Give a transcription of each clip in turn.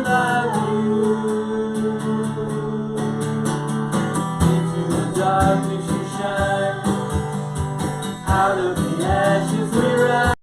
love you. Into the darkness you shine, out of the ashes we rise.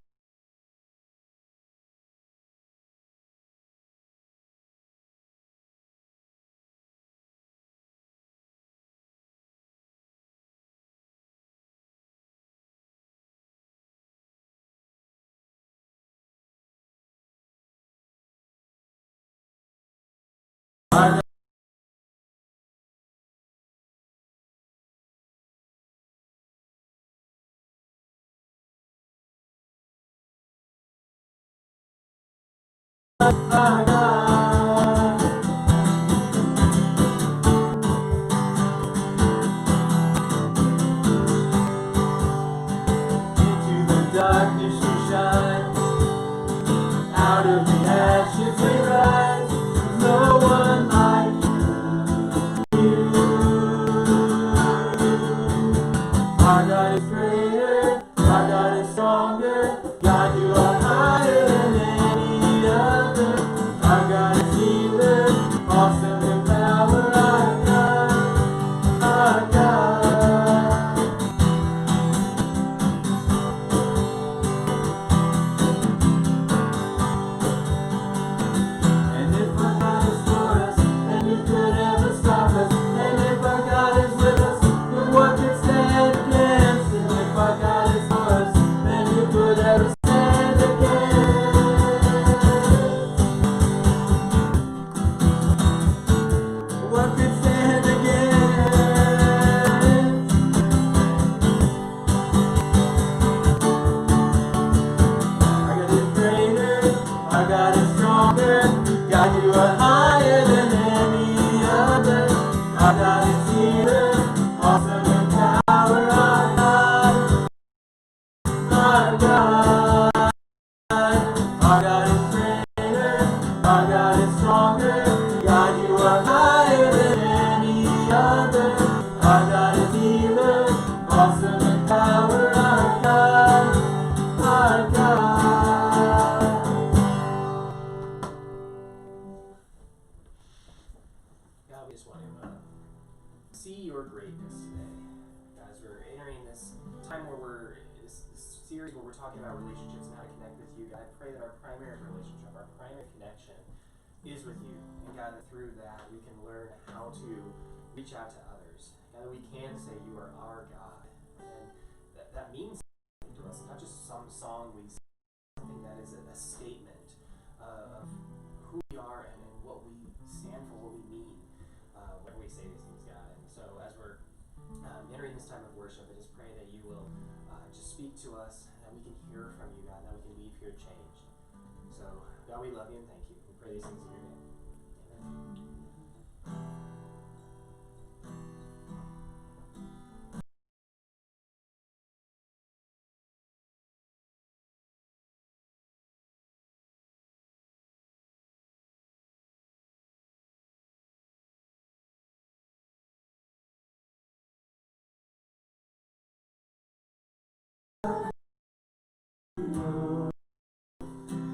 Our God. Into the darkness you shine, out of the ashes we rise. No one like you. Our God is greater, our God is stronger. God, you are higher than any other. Our God is healer, awesome in power. Our God, our God. And if our God is for us, then who could ever stop us? And if our God is with us, then what could stand against? And if our God is for us, then who could ever stand against? What could stand against? Our God is greater, our God is stronger. God, you are higher than any other. Our God is healer, awesome in power. Our God, our God. Our God is greater, our God is stronger. God, you are higher than any other. Our God is healer, awesome in power. Our God, our God. God, we just want to see your greatness today. As we're entering this time where this series where we're talking about relationships and how to connect with you, God, I pray that our primary relationship, our primary connection is with you. And God, that through that we can learn how to reach out to others. God, that we can say you are our God. And that means something to us, not just some song we sing, something that is a statement of who we are and what we stand for, what we mean when we say these things, God. And so as we're entering this time of worship, I just pray that you will just speak to us, that we can hear from you, God, that we can leave here changed. So, God, we love you and thank you. We pray these things in your name. Amen.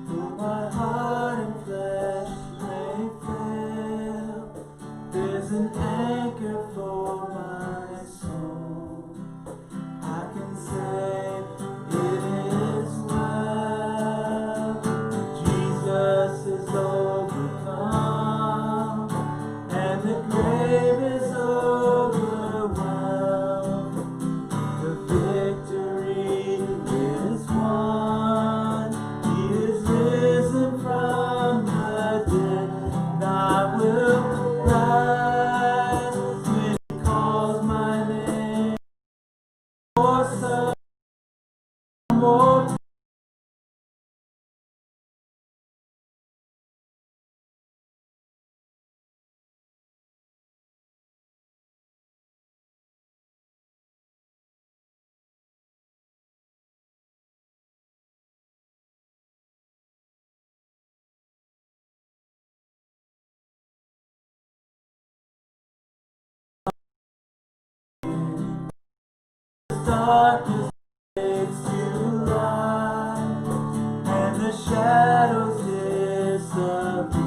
Though my heart and flesh may fail, there's an anchor for my soul. I can say it is well. Jesus is overcome, and the grave is overwhelmed. The victory is won. He is risen from the dead, and I will rise when He calls my name. For some more darkness fades to light, and the shadows disappear.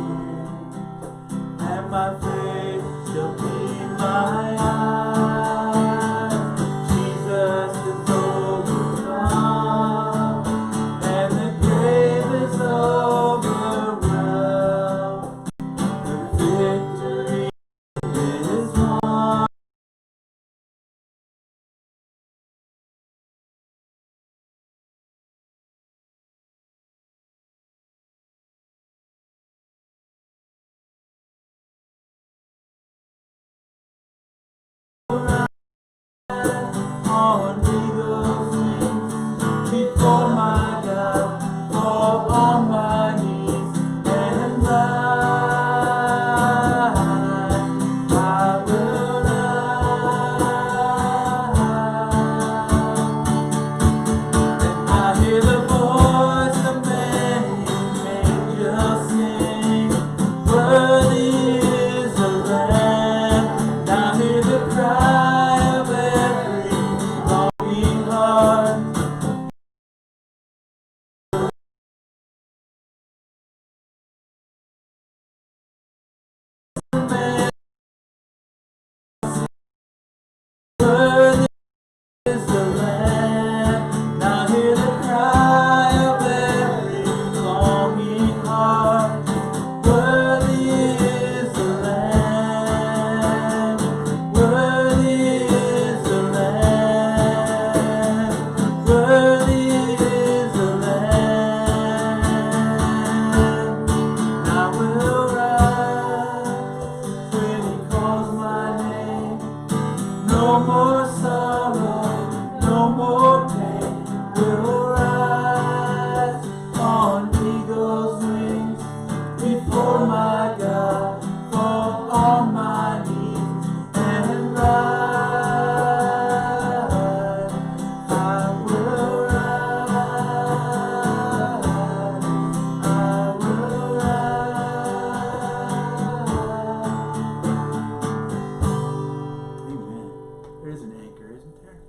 before my God for all my needs and right. I will rise. I will rise. Amen. There is an anchor, isn't there?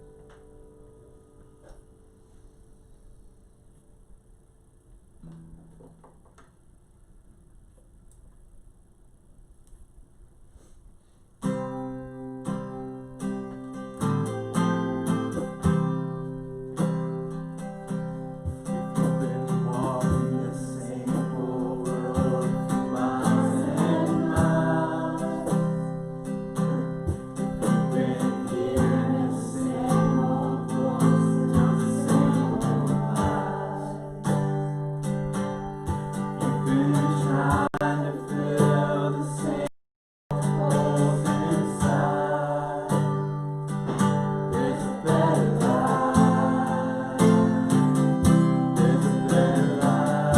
You've been walking the same old road for miles and miles. You've been hearing the same old voice, tells the same old lies. You've been trying to fill the same holes inside. There's a better life. There's a better life.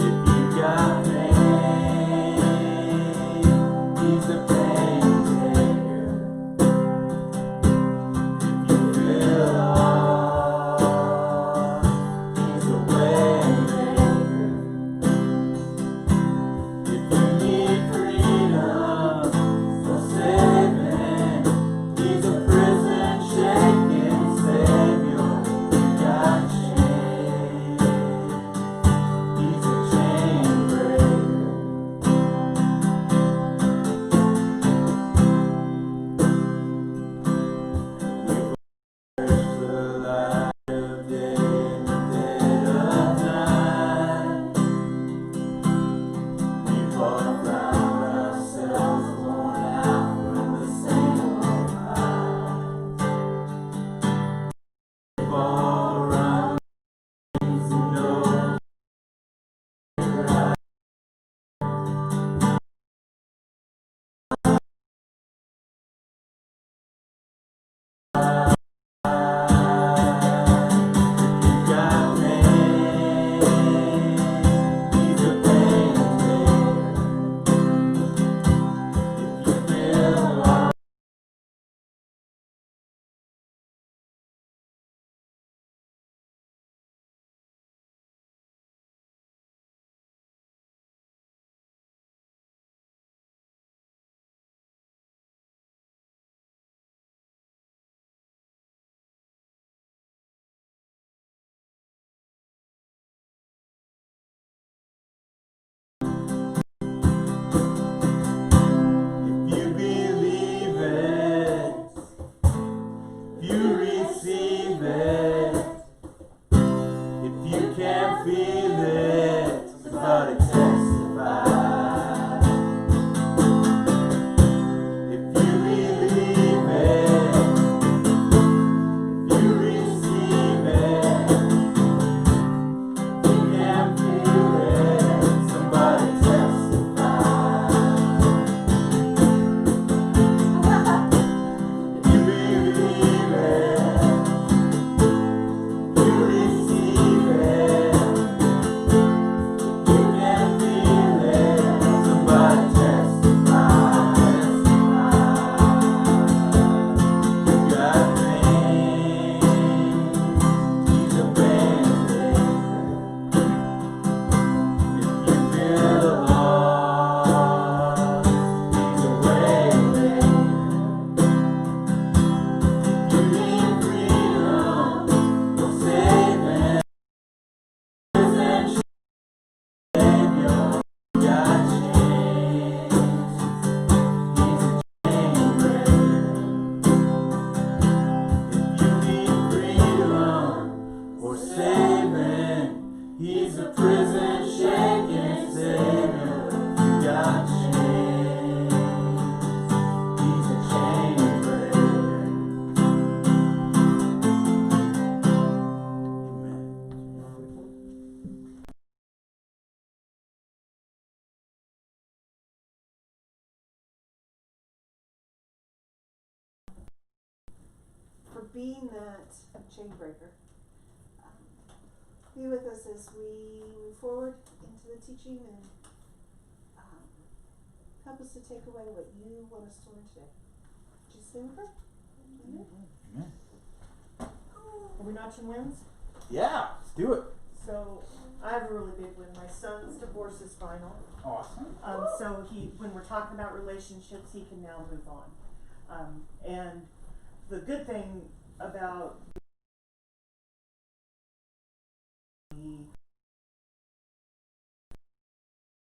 If you got pain, he's a pain taker. If you feel lost, he's a way maker. If you need freedom for saving, he's a prison shaking savior. You got chains, he's a chain breaker. We've searched the light of day in the dead of night. We've all found ourselves worn out from the same old lies. We've all run things to know right. If you got pain, he's a pain taker. If you feel lost, if you believe it, if you receive it, if you can't feel it, somebody testify. If you believe it, if you receive it, if you can't feel it, somebody testify. If you believe it, you receive it, you can't feel it, somebody testify. You got pain, he's a pain taker. If you feel lost, he's a way maker. If you need freedom for saving, prison savior, you got chains, he's a chain breaker. If you need freedom for saving, he's a prison shaking savior. You got chains, he's a chain breaker. For being that chain breaker. Be with us as we move forward. the teaching and help us to take away what you want us to learn today. Jesus' name we pray. Amen. Amen. Are we notching wins? Yeah, let's do it. So I have a really big win. My son's divorce is final. Awesome. So when we're talking about relationships, he can now move on. And the good thing about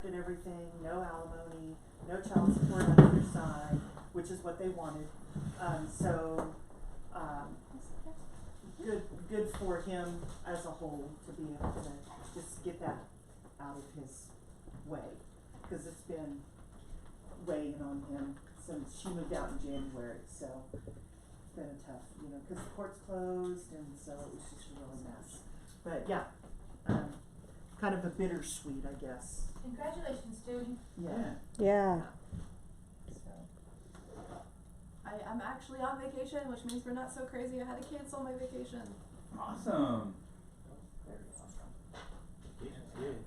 did everything, no alimony, no child support on either side, which is what they wanted. Good for him as a whole to be able to just get that out of his way, because it's been weighing on him since she moved out in January. So it's been a tough, because the court's closed, and so it was just a real mess. But yeah, kind of a bittersweet, I guess. Congratulations, dude. Yeah. Yeah. I'm actually on vacation, which means we're not so crazy. I had to cancel my vacation. Awesome. Very awesome. Vacation's good.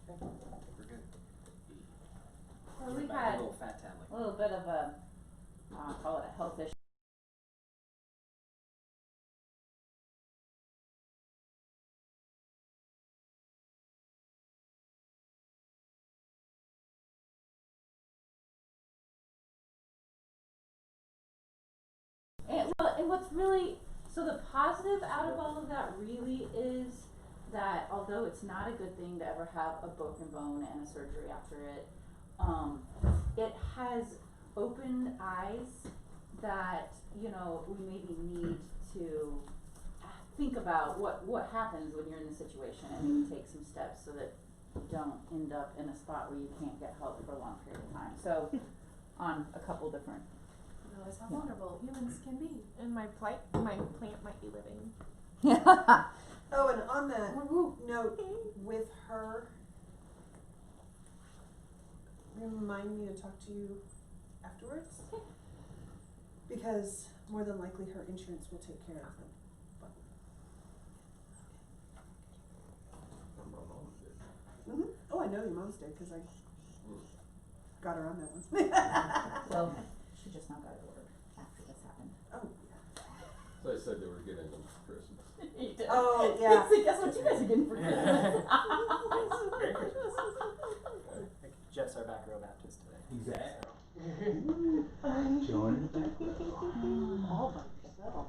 Okay, I think we're good. Well, Give we it back had a little fat tablet. a little bit of a, call it a health issue. And what's really, so the positive out of all of that really is that although it's not a good thing to ever have a broken bone and a surgery after it, it has opened eyes that, we maybe need to think about what happens when you're in this situation and maybe take some steps so that you don't end up in a spot where you can't get help for a long period of time. So on a couple different. You realize how vulnerable humans can be. And my plant might be living. Oh, and on that note, with her, remind me to talk to you afterwards, because more than likely her insurance will take care of it. Oh, I know your mom's did, because I got her on that one. Well, she just now got it ordered after this happened. Oh, yeah. So I said they were getting them for Christmas. You did. Oh, yeah. So guess what you guys are getting for Christmas? Merry Christmas. Jeff's our back row Baptist today. Exactly. So. Join the back. All by yourself.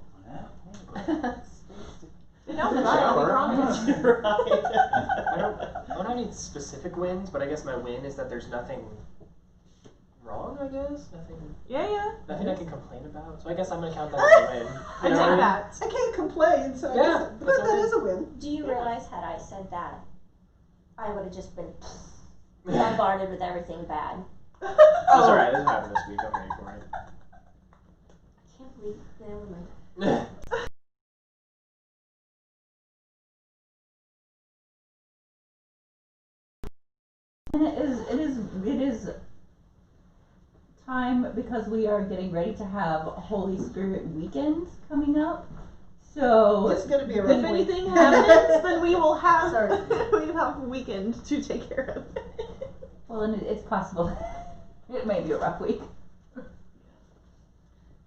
No, but Shower. I don't need specific wins, but I guess my win is that there's nothing wrong, I guess. Nothing I can complain about. So I guess I'm gonna count that as a win. I take that. I can't complain, so I Yeah, guess, but that's that okay. is a win. Do you realize had I said that, I would have just been bombarded with everything bad. That's alright, this happened this week, I'm ready for it. I can't believe, never mind. And it is time because we are getting ready to have a Holy Spirit weekend coming up. So It's gonna be a If rough week. anything happens, then we will have we have a weekend to take care of it. well, and it's possible it may be a rough week. But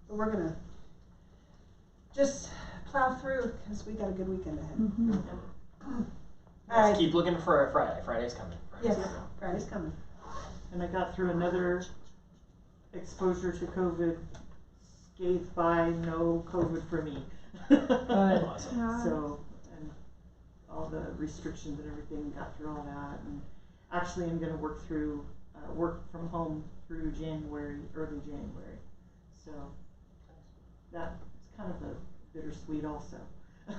we're gonna just plow through, because we got a good weekend ahead. Mm-hmm. Let's keep looking for a Friday. Friday's coming. Yes, Friday's coming. And I got through another exposure to COVID scathed by no COVID for me. Awesome. So, and all the restrictions and everything, got through all that, and actually I'm gonna work from home through January, early January. So that's kind of a bittersweet also.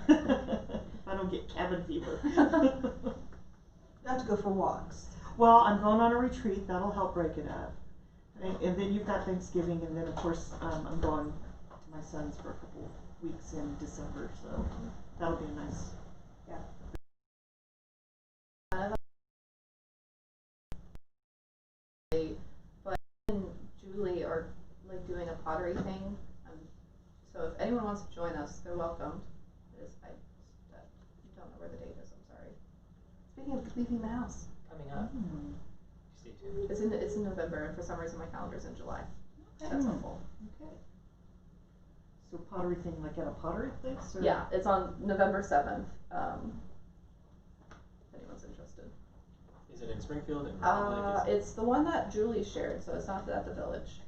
If I don't get cabin fever. You have to go for walks. Well, I'm going on a retreat, that'll help break it up. And then you've got Thanksgiving, and then of course, I'm going to my son's for a couple weeks in December, so that'll be nice. But Julie are like doing a pottery thing. So if anyone wants to join us, they're welcome. I don't know where the date is, I'm sorry. Speaking of leaving the house. Coming up. Stay tuned. It's in November, and for some reason my calendar's in July. That's helpful. Okay. So pottery thing, like at a pottery place, or? Yeah, it's on November 7th. If anyone's interested. Is it in Springfield? And It's the one that Julie shared, so it's not at the village.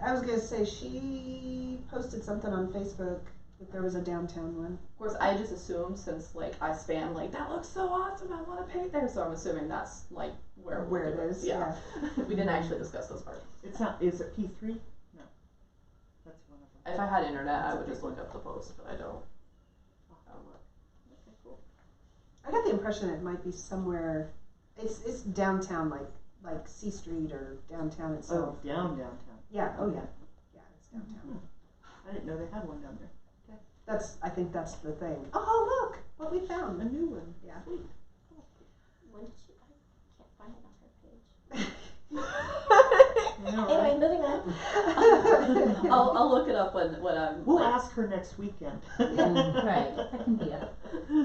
I was gonna say, she posted something on Facebook that there was a downtown one. Of course, I just assumed since like I spam like that looks so awesome, I want to paint there, so I'm assuming that's like where Where we'll it do is, Yeah, we didn't actually discuss those parts. It's not, is it P3? No. That's one of them. If I had internet, I would just look up the post, but I don't. Okay, cool. I got the impression it might be somewhere, it's downtown, like C Street or downtown itself. Oh, downtown. Yeah, oh yeah, yeah, it's downtown. I didn't know they had one down there. I think that's the thing. Oh, look, what we A found. new one. Yeah. Sweet. When did she, I can't find it on her page. Yeah, Anyway, right. moving on. I'll look it up when I'm. We'll like, ask her next weekend. Right, that can be a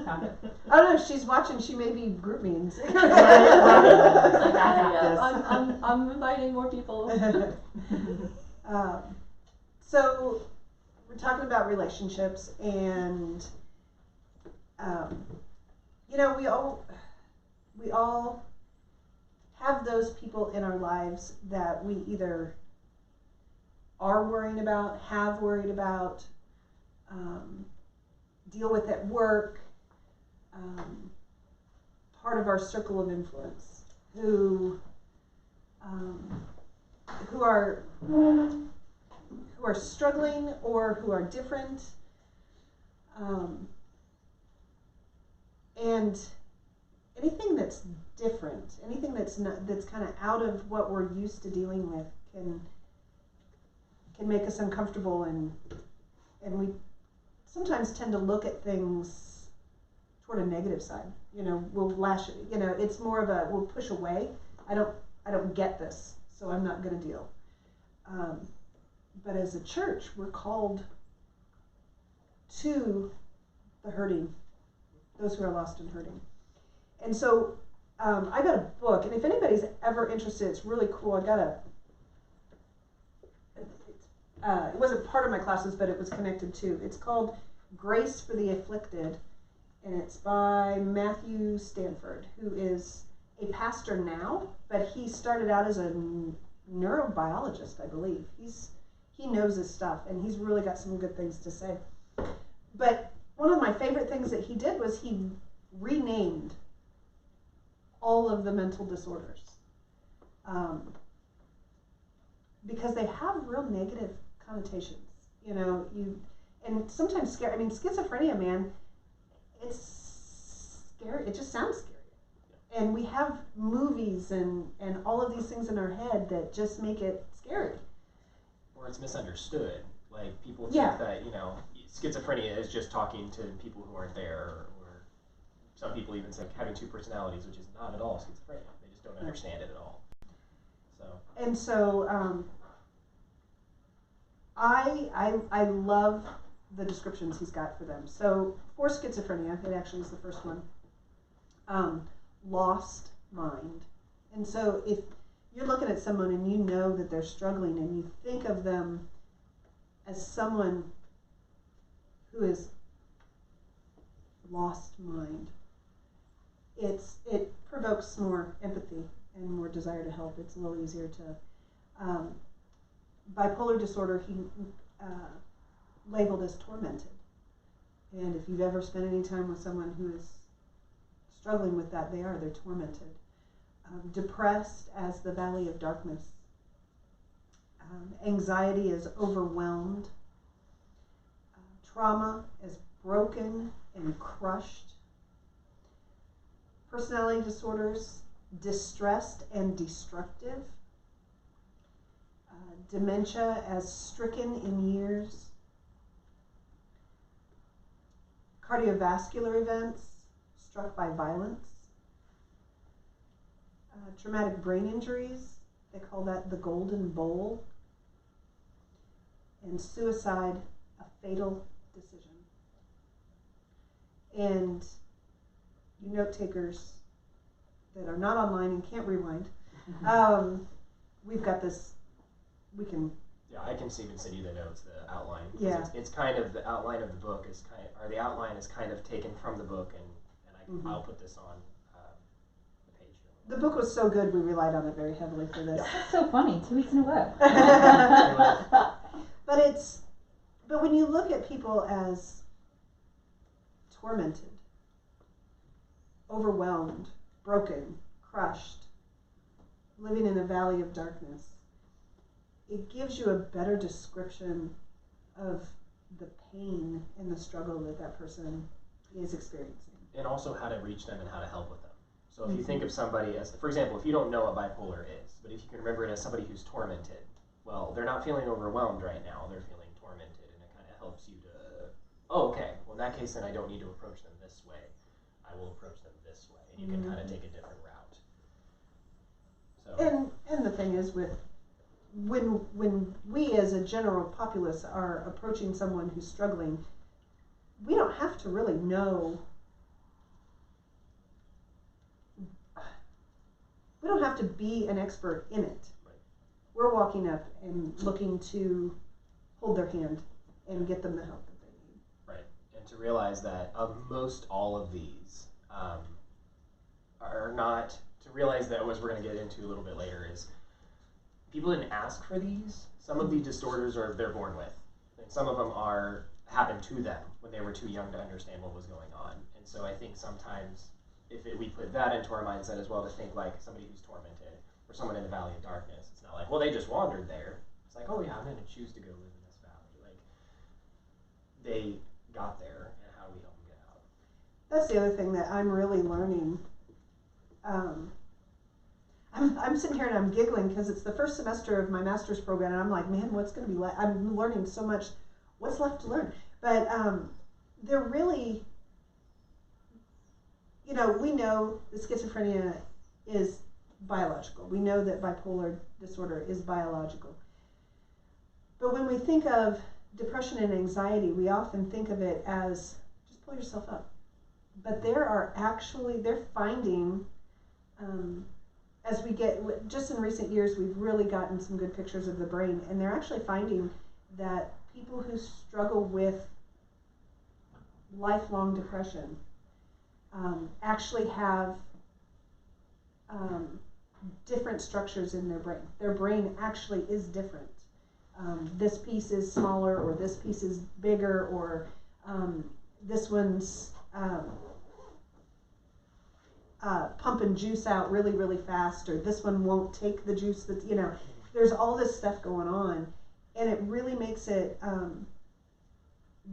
topic. Oh no, she's watching, she may be group meetings. I'm inviting more people. So we're talking about relationships, and you know, we all have those people in our lives that we either are worrying about, have worried about, deal with at work, part of our circle of influence, who are struggling or who are different, and anything that's different, anything that's kind of out of what we're used to dealing with can make us uncomfortable, and we sometimes tend to look at things toward a negative side. You know, we'll lash it. You know, it's more of we'll push away. I don't get this, so I'm not going to deal. But as a church, we're called to the hurting, those who are lost and hurting. And so I got a book, and if anybody's ever interested, it's really cool. I got it wasn't part of my classes, but it was connected to. It's called Grace for the Afflicted, and it's by Matthew Stanford, who is a pastor now, but he started out as a neurobiologist, I believe. He knows his stuff, and he's really got some good things to say. But one of my favorite things that he did was he renamed all of the mental disorders, because they have real negative connotations. You know, and sometimes scary. I mean, schizophrenia, man, it's scary. It just sounds scary. And we have movies and all of these things in our head that just make it scary. Or it's misunderstood. Like, people think Yeah. that, you know, schizophrenia is just talking to people who aren't there, or some people even say having two personalities, which is not at all schizophrenia. They just don't understand it at all. So. And so I love the descriptions he's got for them. So for schizophrenia, it actually is the first one. Lost mind. And so if you're looking at someone and you know that they're struggling, and you think of them as someone who is lost mind, it provokes more empathy and more desire to help. It's a little easier to. Bipolar disorder, he labeled as tormented. And if you've ever spent any time with someone who is struggling with that, they're tormented. Depressed as the valley of darkness. Anxiety is overwhelmed. Trauma is broken and crushed. Personality disorders, distressed and destructive. Dementia as stricken in years. Cardiovascular events, struck by violence. Traumatic brain injuries, they call that the golden bowl. And suicide, a fatal decision. And you note takers that are not online and can't rewind, we've got this, we can, Yeah, I can even send you the notes, the outline. Yeah. It's kind of the outline of the book is or the outline is kind of taken from the book, and I'll put this on the page here. the book was so good we relied on it very heavily for this. That's so funny. 2 weeks in a row. But when you look at people as tormented, overwhelmed, broken, crushed, living in a valley of darkness, it gives you a better description of the pain and the struggle that that person is experiencing. And also how to reach them and how to help with them. So if you think of somebody as, for example, if you don't know what bipolar is, but if you can remember it as somebody who's tormented, well, they're not feeling overwhelmed right now, they're feeling tormented, and it kind of helps you to, oh, okay, well in that case then I don't need to approach them this way, I will approach them this way, and you can kind of take a different route. So. And the thing is, with when we as a general populace are approaching someone who's struggling, we don't have to really know. We don't have to be an expert in it. Right. We're walking up and looking to hold their hand and get them the help that they need. Right, and to realize that most all of these are not, to realize that, as we're going to get into a little bit later, is people didn't ask for these. Some of these disorders they're born with, and some of them happen to them when they were too young to understand what was going on. And so I think sometimes we put that into our mindset as well, to think like somebody who's tormented or someone in the valley of darkness, it's not like, well, they just wandered there. It's like, oh yeah, I'm going to choose to go live in this valley. Like, they got there, and how do we help them get out? That's the other thing that I'm really learning. I'm sitting here and I'm giggling because it's the first semester of my master's program, and I'm like, man, what's going to be like? I'm learning so much. What's left to learn? But they're really, we know that schizophrenia is biological. We know that bipolar disorder is biological. But when we think of depression and anxiety, we often think of it as just pull yourself up. But they're finding, as we get, just in recent years, we've really gotten some good pictures of the brain, and they're actually finding that people who struggle with lifelong depression actually have different structures in their brain. Their brain actually is different. This piece is smaller, or this piece is bigger, or this one's pumping juice out really, really fast, or this one won't take the juice that's, there's all this stuff going on, and it really makes it,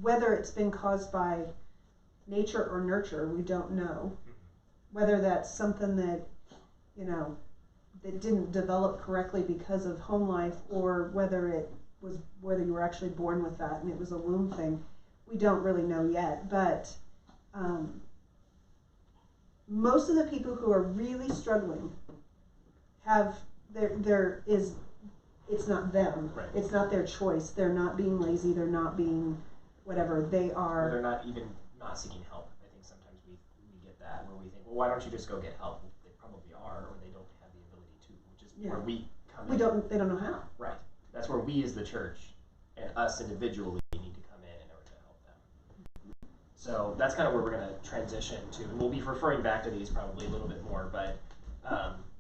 whether it's been caused by nature or nurture, we don't know. Whether that's something that, that didn't develop correctly because of home life, or whether you were actually born with that and it was a womb thing, we don't really know yet. But most of the people who are really struggling it's not them. Right. It's not their choice. They're not being lazy. They're not being whatever. They are. Or they're not seeking help. I think sometimes we get that, where we think, well, why don't you just go get help? Well, they probably are, or they don't have the ability to, which is where we come in. They don't know how. Right. That's where we as the church and us individually need to come in order to help them. So that's kind of where we're going to transition to. And we'll be referring back to these probably a little bit more, but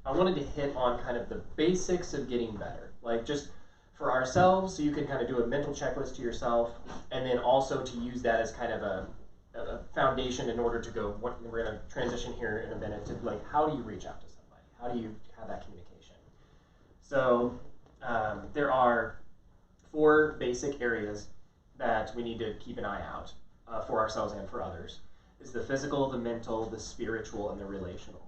I wanted to hit on kind of the basics of getting better. Like, just for ourselves, so you can kind of do a mental checklist to yourself, and then also to use that as kind of a foundation in order to go, we're going to transition here in a minute to, like, how do you reach out to somebody? How do you have that communication? So there are 4 basic areas that we need to keep an eye out for ourselves and for others. It's the physical, the mental, the spiritual, and the relational.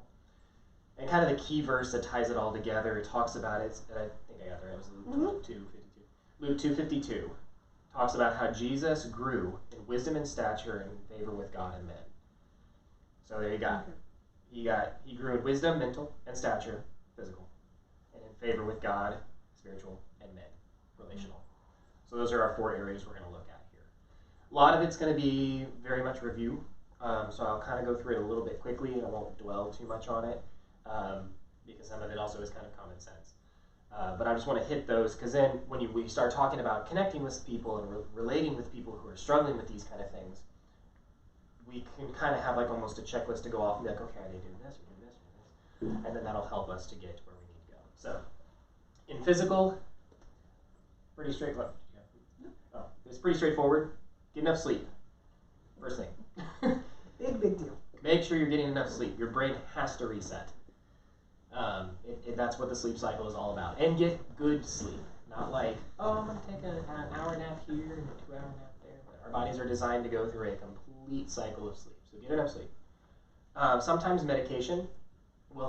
And kind of the key verse that ties it all together, it talks about it, and I think I got there, it was Luke 2:52. Luke 2:52 talks about how Jesus grew in wisdom and stature and favor with God and men. So there you go. He grew in wisdom, mental, and stature, physical, and in favor with God, spiritual, and men, relational. So those are our 4 areas we're going to look at here. A lot of it's going to be very much review, so I'll kind of go through it a little bit quickly, and I won't dwell too much on it, because some of it also is kind of common sense. But I just want to hit those, because then when you start talking about connecting with people and relating with people who are struggling with these kind of things, we can kind of have like almost a checklist to go off and be like, okay, are they doing this, or doing this, or doing this? And then that'll help us to get to where we need to go. So, in physical, pretty straightforward. Oh, it's pretty straightforward. Get enough sleep. First thing. Big deal. Make sure you're getting enough sleep. Your brain has to reset. That's what the sleep cycle is all about. And get good sleep. Not like, oh, I'm going to take an hour nap here and a 2-hour nap there. But our bodies are designed to go through a complete cycle of sleep. So get enough sleep. Sometimes medication